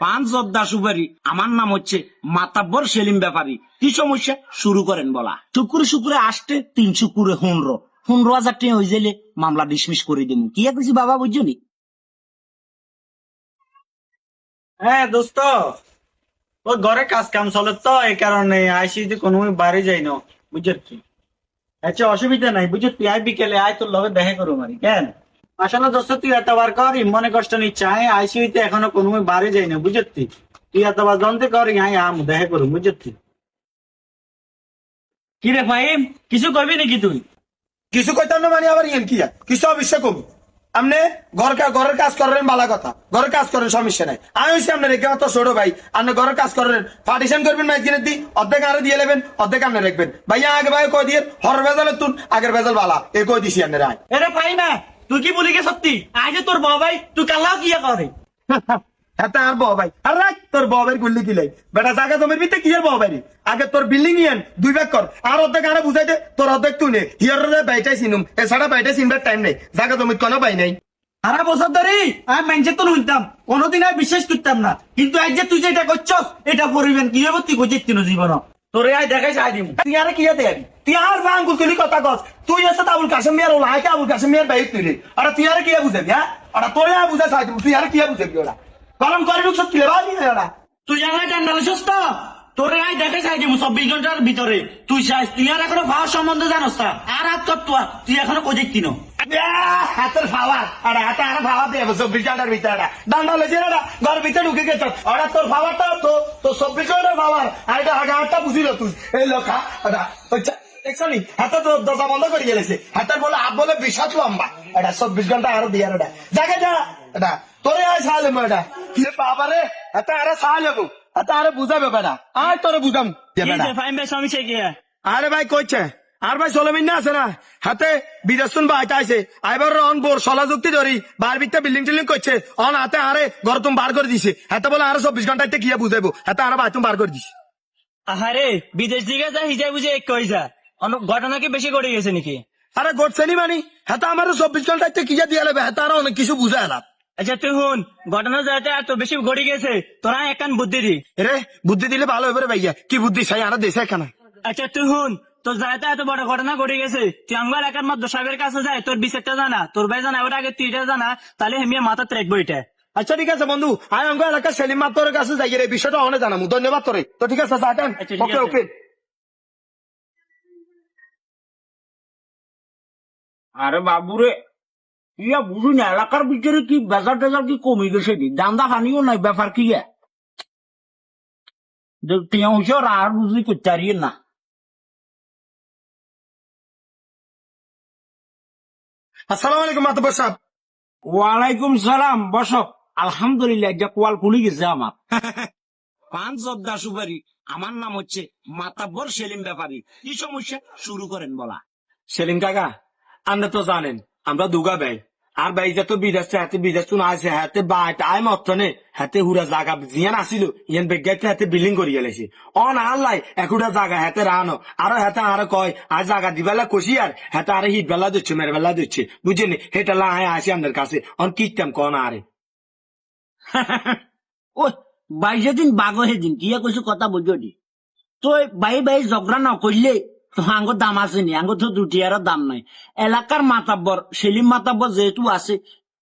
পাঁচ জর্দা সুপারি, আমার নাম হচ্ছে মাতাব্বর সেলিম ব্যাপারী। কি সমস্যা শুরু করেন বলা। শুক্রে শুক্রে আসতে 3 শুক্রে 15,000 টাকা হয়ে যাইলে মামলা ডিসমিস করে দিব। কি কইছি বাবা বুঝছো নি? হ্যাঁ দোস্ত, ওই ঘরে কাজ কাম চলে তো এই কারণে আইসি কোনো বাড়ি যাই না, বুঝছি। আচ্ছা অসুবিধা নাই, বুঝছি। আয় বিকেলে আয়, তোর লগে দেখা করো মারি কেন। আসলে দোস্ত তুই এতবার করি মনে কষ্ট নিচ্ছে, আয় আইসি হইতে এখনো কোনো বাড়ি যাই না, বুঝছি। তুই এতবার জানতে করি আয় আম দেখা করো, বুঝছি। কি রে ফাহিম, কিছু কবি নাকি তুই? কিছু কইতাম না মানে আবার ইয়েন কি কিছু অবশ্যই কম। আপনি ঘরের কাজ করেন বালা কথা, ঘরের কাজ করেন সমস্যা নাই। আমি হইছি আপনার রেখে তো ছোট ভাই, আপনি ঘরের কাজ করেন, পার্টিশন করবেন মাইকিনের দি অর্ধেক আরো দিয়ে নেবেন, অর্ধেক আপনি রাখবেন। ভাইয়া আগে ভাই কই দিয়ে হর ভেজালের তুন আগের ভেজাল বালা এই কই দিছি আপনার আয়। এরে ফাহিমা, তুই কি বলি গে সত্যি? আজ যে তোর বাবাই তুই কালাও কি করে? হ্যাঁ আর বহ ভাই আর রাখ তোর ববের গুল্লি দিলাই বেটা জায়গা জমির ভিতরে কি আর বহ ভাই আগে তোর বিল্ডিং ইয়ান 2 ভাগ কর আর অর্ধেক আরে বুঝাই দে তোর অর্ধেক তুই নে হিয়ার বাইটাই চিনুম এছাড়া বাইটাই চিনবার টাইম নেই জায়গা জমির কোনো পাই নাই। সারা বছর ধরে আমি মেনছে তো শুনতাম, কোনোদিন আর বিশ্বাস করতাম না, কিন্তু আজ যে তুই যেটা করছস এটা পরিবেন কি হবে তুই বুঝিস কিনো জীবন তোরে আয় দেখাই চাই দিম। তুই আর কি দেয়ারি, তুই আর আঙ্গুল তুলি কথা কস, তুই এসে আবুল কাশেম মিয়ার ওলা আয় আবুল কাশেম মিয়ার বাইক তুলি আর তুই আর কি বুঝাবি? হ্যাঁ ওরা তোরে আর বুঝা চাই দিব, তুই আর কি বুঝাবি? ওরা কলম করে ঢুকছ কি ভাবি ওরা তুই জানাই টান্ডালিস তো তোরে আয় দেখে চাই দিব 24 ঘন্টার ভিতরে তুই চাইস। তুই আর এখনো ভাওয়ার সম্বন্ধে জানোস না, আর হাত কর তুই এখনো কোজে কিনো হাতের ভাওয়ার আর হাতে আর ভাওয়া দেবো 24 ঘন্টার ভিতরে ডান্ডা লেছে না ঘর ভিতরে ঢুকে গেছ ওরা তোর ভাওয়াটা তো 24 ঘন্টার ভাওয়ার আর এটা আগে হাতটা বুঝিল তুই এই লোকা ওটা দেখছি হাতে তো দরজা বন্ধ করে গেলেছে হাতের বলে হাত বলে বিষাদ লম্বা এটা 24 ঘন্টা আরো দিয়ে এটা জায়গা যা এটা তোরে আয় সাহায্য এটা কি বাবা রে হাতে আরে সাহায্য হাতে আরে বুঝাবে বেটা আয় তোরে বুঝাম সমস্যা কি? আরে ভাই কইছে আর ভাই 16 মিনিট আছে না হাতে বিদেশুন ভাই আইছে আইবার অন বোর সলা যুক্তি ধরি বার ভিতরে বিল্ডিং টিল্ডিং করছে অন হাতে আরে ঘর তুমি বার করে দিছে হাতে বলে আরো 24 ঘন্টাতে গিয়ে বুঝাবো হাতে আরে ভাই তুমি বার করে দিছে। আরে বিদেশ দিকে যা হিসাব বুঝে এক কইছা ঘটনা কি বেশি করে গেছে নাকি? আরে গড়ছে নি মানি হাতে আমারও 24 ঘন্টাতে কি দিয়ে লাগবে হাতে আরো অনেক কিছু বুঝা এলাম। আচ্ছা তুই হুন, ঘটনা যাতে এত বেশি গড়ি গেছে তোরা একান বুদ্ধি দি। রে বুদ্ধি দিলে ভালো হবে রে ভাইয়া কি বুদ্ধি চাই আর দেশে এখানে। আচ্ছা তুই হুন, তোর যাতে এত বড় ঘটনা ঘটে গেছে তুই আমার একার মধ্যে সাহেবের কাছে যায় তোর বিচারটা জানা, তোর ভাই জানা ওর আগে তুই এটা জানা, তাহলে হেমিয়া মাথা রাখবো এটা। আচ্ছা ঠিক আছে বন্ধু আমি অঙ্গ এলাকা সেলিম মাত্তরের কাছে যাই রে বিষয়টা অনেক জানাবো ধন্যবাদ তোরে তো ঠিক আছে যাটেন আচ্ছা, ঠিক ওকে আছে। ওকে। আরে বাবুরে ইয়া বুঝুন না এলাকার ভিতরে কি বেজার টেজার কি কমে গেছে কি দান্দা হানিও নাই ব্যাপার কি আর বুঝলি করতে পারি না। আসসালামু আলাইকুম মাতব্বর সাহেব। ওয়ালাইকুম সালাম, বসো। আলহামদুলিল্লাহ একটা কোয়াল খুলে গেছে আমার। পাঁচ জর্দা সুপারি, আমার নাম হচ্ছে মাতাব্বর সেলিম ব্যাপারী। কি সমস্যা শুরু করেন বলা। সেলিম কাকা আপনি তো জানেন আমরা দুগা ভাই আর ভাই যত বিদেশ হাতে বিদেশ না আছে হাতে বাইট আই মত নে হাতে হুরা জায়গা জিয়ান আসিল ইয়ান বেগাইতে হাতে বিল্ডিং করি গেলেছে অন আল্লাই একুটা জায়গা হাতে রানো আরো হাতে আরো কয় আর জায়গা দিবেলা কষি আর হাতে আরে হিট বেলা দিচ্ছে মেরে বেলা দিচ্ছে বুঝছেন হেটা লাই আসি আমাদের কাছে অন কিতাম কন আরে। ও বাইশে দিন বাগো সেদিন কি কইছো কথা বুঝো দি তো বাই বাই ঝগড়া না করলে তো আঙ্গর দাম আছে নি, আঙ্গর তো দুটি আর দাম নাই। এলাকার মাতাব্বর সেলিম মাতাব্বর যেহেতু আছে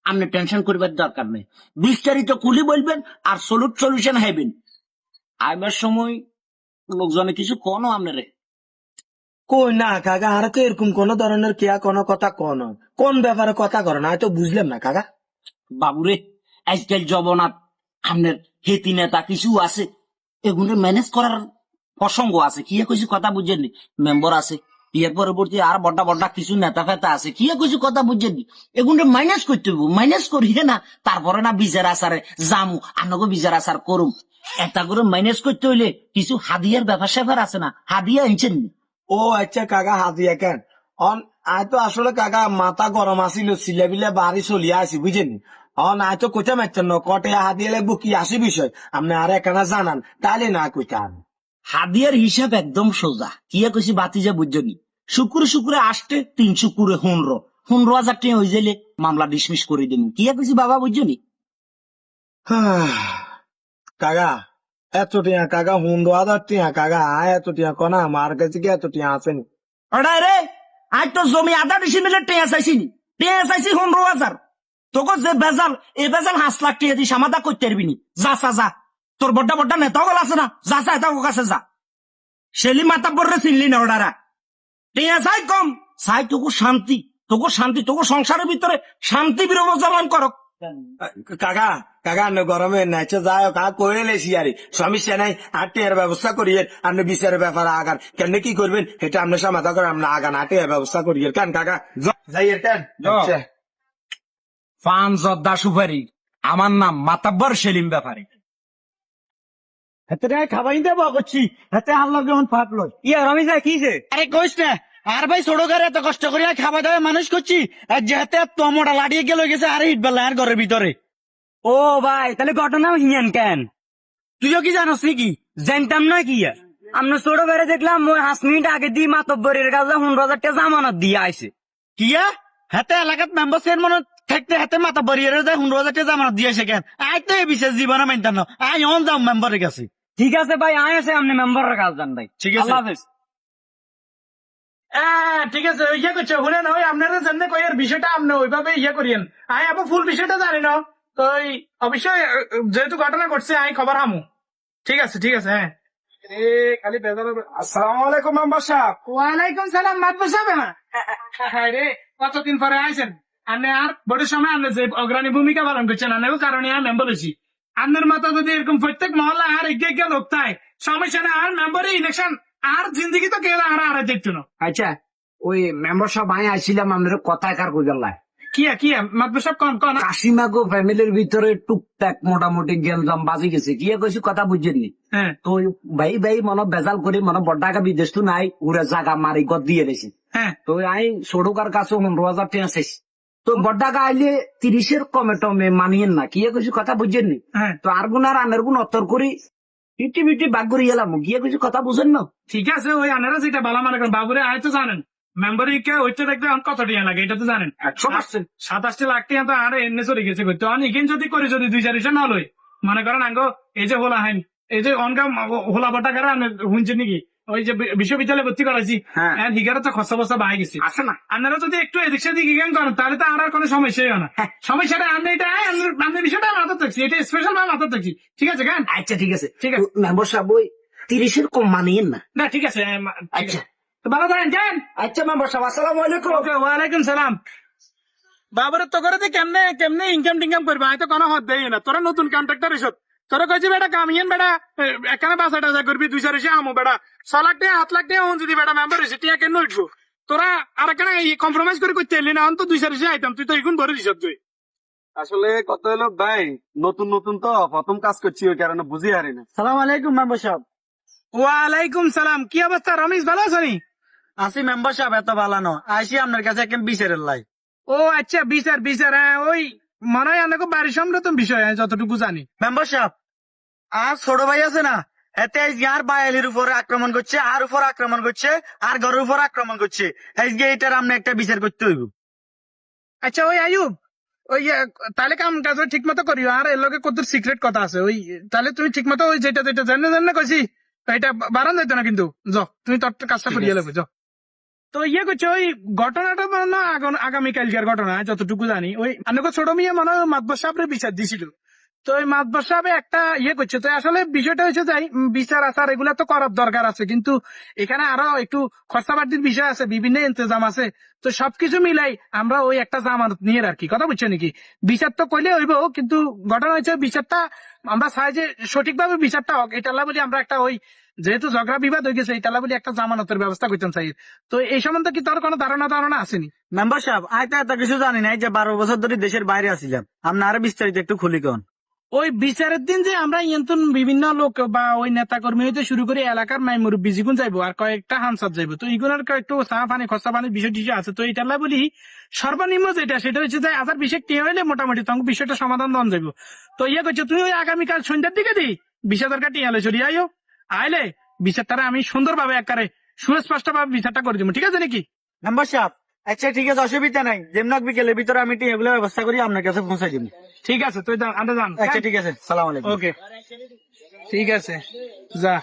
আপনি টেনশন করবার দরকার নেই, বিস্তারিত খুলি বলবেন আর সলিউশন হবেন। আইবার সময় লোকজনে কিছু কোনো আপনারে কই না কাকা আর তো এরকম কোন ধরনের কেয়া কোন কথা কোন ব্যাপারে কথা করে না তো বুঝলাম না কাকা। বাবুরে আজকাল জবনাথ আপনার হেতি নেতা কিছু আছে এগুলো ম্যানেজ করার প্রসঙ্গ আছে। কি কিছু কথা বুঝেননি, মেম্বার আছে এর পরবর্তী আর বড়া বড়া কিছু নেতা ফেতা আছে কি কিছু কথা বুঝেননি, এগুলো মাইনাস করতে হইব। মাইনাস করিয়ে না তারপরে না বিচার আসারে জামু আনগো বিচার আসার করুম। এটা করে মাইনাস করতে হইলে কিছু হাদিয়ার ব্যাপার স্যাপার আছে না, হাদিয়া আনছেন। ও আচ্ছা কাকা হাতিয়া কেন অন আয় তো আসলে কাকা মাথা গরম আসিল সিলে বিলে বাড়ি চলিয়া আসি বুঝেন অন আয় তো কোথায় মারছেন না কটে হাতিয়া লাগবো কি আসি বিষয় আপনি আর একখানা জানান তাহলে না কইতাম। হাদিয়ার হিসাব একদম সোজা। কি কইছি বাতিজা বুঝছনি, শুক্রে শুক্রে আসতে 3 শুক্রে 15,000 টাকা হয়ে যাইলে মামলা ডিসমিস করে দিন। কি কইছি বাবা বুঝছনি। কাকা এত টিয়া কাকা 15,000 টিয়া কাকা এত টিয়া কনা আমার কাছে কি এত টিয়া আছেন ওটাই রে আজ তো জমি আধা ডিসি মিলে টেয়া চাইছি নি টেয়া চাইছি 15,000 তোকে যে বেজাল এ বেজাল 5 লাখ টিয়া দি সমাধা করতে পারবি নি যা তোর বড্ডা বড্ডা নেতা গল আছে না যা এটা কাছে যা শেলি মাথা পড়লে চিনলি না ওটারা টেয়া চাই কম চাই তোকে শান্তি তোকে সংসারের ভিতরে শান্তি বিরাজমান করক কাকা কাকা আপনি গরমে নাচে যায় কাকা কয়ে লেছি আরে সমস্যা নাই আর টিয়ার ব্যবস্থা করিয়ে আপনি বিচারের ব্যাপারে আগান কেন কি করবেন এটা আপনি সমাধান করেন আপনি আগান আর টিয়ার ব্যবস্থা করিয়ে কেন কাকা যাই কেন আচ্ছা। ফান জর্দা সুপারি আমার নাম মাতাব্বর সেলিম ব্যাপারী হাতে খাবাই দেবো করছি হাতে আল্লাহ কেমন পাপ লয় ইয়া রমি ভাই কিছে আরে কইস না আর ভাই ছোট করে এত কষ্ট করে খাওয়া দাওয়া মানুষ করছি আর যেহেতু তোমরা লাড়িয়ে গেল গেছে আর ইট বেলা আর ঘরের ভিতরে ও ভাই তাহলে ঘটনা হিয়ান কেন তুইও কি জানোস নাকি জানতাম না কি আর আমরা ছোট বেড়ে দেখলাম ওই 5 মিনিট আগে দিয়ে মাতব্বরের কাছে 15,000 টাকা জামানত দিয়ে আইছে কিয়া হাতে এলাকাত মেম্বার চেয়ারম্যান থাকতে হাতে মাথা বরিয়ে যায় 15,000 টাকা জামানত দিয়েছে কেন আই তো এই বিশেষ জীবনে মানতাম না আই অন যাও মেম্বারের কাছে ঠিক আছে ভাই আয় আছে আপনি মেম্বারের কাছে যান ভাই ঠিক আছে। আল্লাহ হাফেজ ঠিক আছে ইয়ে করছে শুনেন ওই আপনারা জন্য কই এর বিষয়টা আপনি ওইভাবে ইয়ে করিয়েন আই আবার ফুল বিষয়টা জানি না তো অবশ্যই যেহেতু ঘটনা ঘটছে আমি খবর হামু ঠিক আছে হ্যাঁ খালি বেজার আসসালামু আলাইকুম মেম্বার সাহেব ওয়ালাইকুম সালাম মাতবর সাহেব হ্যাঁ রে কতদিন পরে আইছেন আপনি আর বড় সময় আপনি যে অগ্রণী ভূমিকা পালন করছেন আনারও কারণে আমি মেম্বার হয়েছি আপনার মতো যদি এরকম প্রত্যেক মহল্লা আর এগিয়ে লোক তাই সমস্যা না আর মেম্বারে ইলেকশন আর জিন্দগি তো কেউ আর দেখতো না আচ্ছা ওই মেম্বার সব আয় আইছিলাম আপনার কথায় কার কইলাম কি মাতবর সাহেব কোন কাশিমাগো ফ্যামিলির ভিতরে টুকটাক মোটামুটি গেমজাম বাজি গেছে কি কইছি কথা বুঝছেননি হ্যাঁ তো ভাই মনে বেজাল করি মনে বড্ডাকা বিদেশ তো নাই উড়ে জাগা মারি গদ দিয়ে রেছি হ্যাঁ তো আই সড়কার কাছে 15,000 টাকা চাইছি তো বড্ডাকা আইলে 30-এর কমে টমে মানিয়েন না কি কইছি কথা বুঝছেননি হ্যাঁ তো আর গুণ আর আনের গুণ অত্তর করি ইটি বাগ করে গেলাম গিয়ে কিছু কথা বুঝেন না ঠিক আছে ওই আনারা যেটা বালা মানে করেন বাবুরে আয় তো জানেন মেম্বারি কে ওইটা দেখবে এখন কত টিয়া লাগে এটা তো জানেন 100% 27 লাখ টাকা তো আর এমনি চলে গেছে করতে অন ইগিন যদি করি যদি 2-4 না লই মনে করেন আঙ্গো এই যে হোলা হাইন এই যে অনকা হোলা বাটা করে শুনছেন নাকি ওই যে বিশ্ববিদ্যালয়ে ভর্তি করাইছি হ্যাঁ। হিগারে তো খরচা বস্তা বাড়াই গেছে আসে না আপনারা যদি একটু এদিক সেদিক ইগেন করেন তাহলে তো আর কোনো সমস্যাই হয় না সমস্যাটা আমি এটা আমি বিষয়টা মাথার থাকছি এটা স্পেশাল ভাবে মাথার থাকছি ঠিক আছে কেন আচ্ছা ঠিক আছে ঠিক আছে। মেম্বার সাহেব ওই 30-এর কম মানিয়েন না না ঠিক আছে আচ্ছা তো ভালো থাকেন কেন আচ্ছা মেম্বার সাহেব আসসালামু আলাইকুম ওকে ওয়ালাইকুম সালাম বাবুরে তো করে কেমনে ইনকাম টিনকাম করবে আমি তো কোনো হদ দেই না তোরা নতুন কন্ট্রাক্টর এসব তোরা কইছি বেটা কামিয়েন বেটা এখানে 5-8 করবি 2-4 এসে আমো বেটা 6 লাখ টাকা 7 লাখ টাকা হন যদি বেটা মেম্বার এসে টিয়া কেন উঠবো তোরা আর এখানে কম্প্রোমাইজ করে করতে এলি না অন্ত 2-4 এসে আইতাম তুই তো এখন ভরে দিস তুই আসলে কত হলো ভাই নতুন নতুন তো প্রথম কাজ করছি ওই কারণে বুঝি হারি না সালাম আলাইকুম মেম্বার সাহেব ওয়ালাইকুম সালাম কি অবস্থা রমেশ ভালো আছো নি আসি মেম্বার সাহেব এত বালানো আইসি আপনার কাছে একদম বিচারের লাই ও আচ্ছা বিচার হ্যাঁ ওই মনে হয় অনেক বাড়ির সম্রতম বিষয় আমি যতটুকু জানি মেম্বার সাহেব আর ছোট ভাই আছে না এতে আর বায়ালির উপরে আক্রমণ করছে আর উপর আক্রমণ করছে আর ঘরের উপর আক্রমণ করছে এটার আপনি একটা বিচার করতে হইব আচ্ছা ওই আয়ুব ওই তাহলে কাম কাজ ঠিক মতো করিও আর এর লগে কত সিক্রেট কথা আছে ওই তাহলে তুমি ঠিক মতো ওই যেটা জানে কইছি এটা বাড়ান যাইতো না কিন্তু যাও তুমি তোর কাজটা করিয়ে নেবে যাও তো করছে ওই ঘটনাটা মনে হয় আগামীকালকার ঘটনা যতটুকু জানি ওই অনেক ছোট মেয়ে মনে হয় মাতবর সাহেবের বিচার দিছিল তো ওই মাতবর সাহেব একটা করছে তো আসলে বিষয়টা হচ্ছে যাই বিচার আচার এগুলা তো করার দরকার আছে কিন্তু এখানে আরো একটু খরচাবাড়তির বিষয় আছে বিভিন্ন ইন্তজাম আছে তো সবকিছু মিলাই আমরা ওই একটা জামানত নিয়ে আর কি কথা বুঝছো নাকি বিচার তো কইলে হইব কিন্তু ঘটনা হচ্ছে বিচারটা আমরা চাই যে সঠিকভাবে বিচারটা হোক এটা বলি আমরা একটা ওই যেহেতু ঝগড়া বিবাদ হয়ে গেছে এটা বলি একটা জামানতের ব্যবস্থা করতেন চাই তো এই সম্বন্ধে কি তোর কোনো ধারণা আসেনি মেম্বার সাহেব আই তো এত কিছু জানি নাই যে 12 বছর ধরে দেশের বাইরে আসিলাম আপনি আরো বিস্তারিত একটু খুলি কন ওই বিচারের দিন যে আমরা ইয়ন্তন বিভিন্ন লোক বা ওই নেতা কর্মী হইতে শুরু করে এলাকার মাই মুরব্বী জিগুন যাইবো আর কয়েকটা হানসাদ যাইবো তো এগুলোর একটু চা পানি খরচা পানির বিষয় টিষয় আছে তো এটা বলি সর্বনিম্ন সেটা হচ্ছে যে আধার বিষয় কে হইলে মোটামুটি তখন বিষয়টা সমাধান দন যাইবো তো করছে তুমি ওই আগামীকাল সন্ধ্যার দিকে দি 20,000 টাকা টিয়া লইছো আইও আইলে বিচারটা আমি সুন্দরভাবে একারে সুস্পষ্ট ভাবে বিচারটা করে দিব ঠিক আছে নাকি মেম্বার সাহেব আচ্ছা ঠিক আছে অসুবিধা নাই যেমন বিকেলের ভিতরে আমি এগুলো ব্যবস্থা করি আপনার কাছে পৌঁছাই দিব ঠিক আছে তুই আন্দাজ জান আচ্ছা ঠিক আছে সালাম আলাইকুম ওকে ঠিক আছে, যা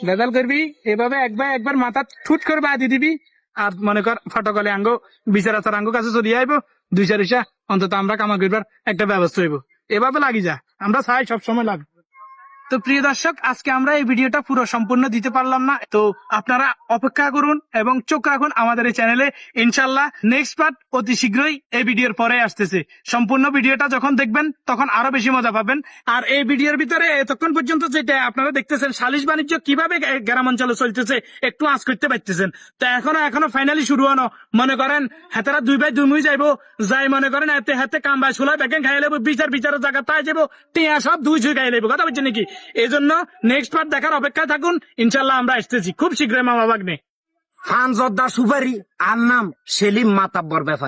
বেদাল করবি এভাবে একবার মাথা ঠুট করে বাদি দিবি, আর মনে কর ফটকলে আঙ্গ বিচার আচার আঙ্গ কাছে চলিয়ে আইবো, 2-4 অন্তত আমরা কামা করবার একটা ব্যবস্থা হইব। এভাবে লাগি যা, আমরা চাই সবসময় লাগ। তো প্রিয় দর্শক, আজকে আমরা এই ভিডিওটা পুরো সম্পূর্ণ দিতে পারলাম না, তো আপনারা অপেক্ষা করুন এবং চোখ রাখুন আমাদের এই চ্যানেলে। ইনশাল্লাহ নেক্সট পার্ট অতি শীঘ্রই এই ভিডিওর পরে আসতেছে। সম্পূর্ণ ভিডিওটা যখন দেখবেন তখন আরো বেশি মজা পাবেন। আর এই ভিডিওর ভিতরে এতক্ষণ পর্যন্ত যেটা আপনারা দেখতেছেন সালিশ বাণিজ্য কিভাবে গ্রাম অঞ্চলে চলতেছে একটু আঁচ করতে পারতেছেন। তো এখনো ফাইনালি শুরু হনো, মনে করেন হাতেরা 2 ভাই 2 মুই যাইবো, যাই মনে করেন হাতে কাম বাই সোলাই ব্যাগেন খাই লেবো, বিচারের জায়গা তাই যাবো, টিয়া সব 2 ছুঁই খাই লেবো, কথা বলছেন নাকি? এই জন্য নেক্সট পার্ট দেখার অপেক্ষায় থাকুন। ইনশাল্লাহ আমরা আসতেছি খুব শীঘ্রই মামা বাগনে। ফান জর্দা সুপারি আর নাম সেলিম মাতাব্বর ব্যাপার।